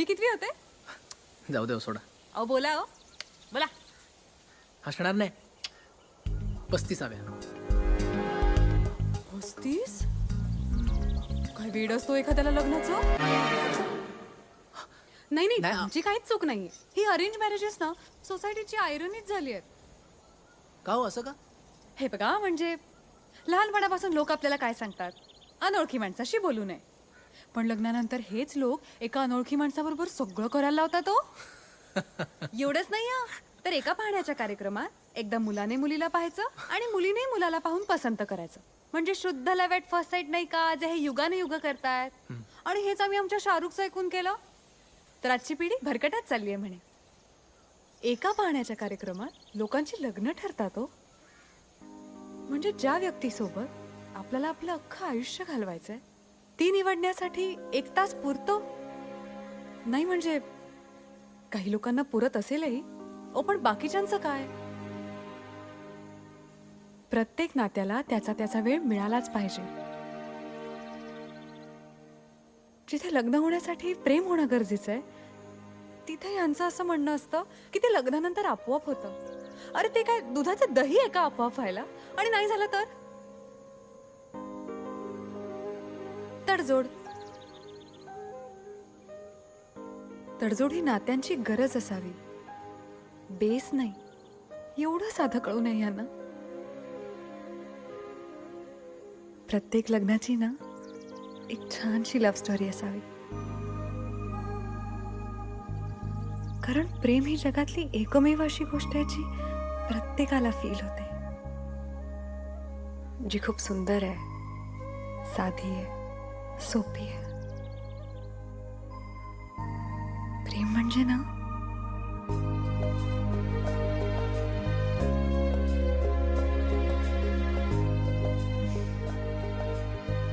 मी कितवी होते? जाऊ दे हो, सोडा. अहो बोला हो बोला. हसणार नाही. 35व्या. 35? काय वेड असतो एखाद्याला लग्नाचं. नाही नाही नाही. आमची काहीच चूक नाहीये. ही अरेंज मॅरेजेस ना सोसायटीची आयरनीच झाली आहेत. का हो, असं का? हे बघा म्हणजे लहानपणापासून लोक आपल्याला काय सांगतात, अनोळखी माणसाशी बोलू नये. पण लग्नानंतर हेच लोक एका अनोळखी माणसाबरोबर सगळं करायला लावतात हो. एवढंच नाही हा, तर एका पाहण्याच्या कार्यक्रमात एकदा मुलाने मुलीला पाहायचं आणि मुलीने मुलाला पाहून पसंत करायचं. म्हणजे शुद्ध लव्ह ॲट फर्स्ट साईट नाही का, जे हे युगाने युग करतायत. आणि हेच आम्ही आमच्या शाहरुखचं ऐकून केलं, तर आजची पिढी भरकटत चालली आहे म्हणे. एका पाहण्याच्या कार्यक्रमात लोकांची लग्न ठरतात हो. म्हणजे ज्या व्यक्तीसोबत आपल्याला आपलं अख्खं आयुष्य घालवायचंय ती निवडण्यासाठी 1 तास पुरतो नाही. म्हणजे काही लोकांना पुरत असेलही, पण बाकीच्यांचं काय. प्रत्येक नात्याला त्याचा त्याचा वेळ मिळालाच पाहिजे. जिथे लग्न होण्यासाठी प्रेम होणं गरजेचं आहे तिथे यांचं असं म्हणणं असतं की ते लग्नानंतर आपोआप होतं. अरे ते काय दुधाचं दही आहे का आपोआप व्हायला? आणि नाही झालं तर तडजोड. तडजोड ही नात्यांची गरज असावी, बेस नाही. एवढं साधं कळू नये यांना. प्रत्येक लग्नाची ना एक छानशी लव्ह स्टोरी असावी. कारण प्रेम ही जगातली एकमेव अशी गोष्ट आहे जी प्रत्येकाला फील होते, जी खूप सुंदर आहे, साधी आहे, सोपी आहे. प्रेम म्हणजे ना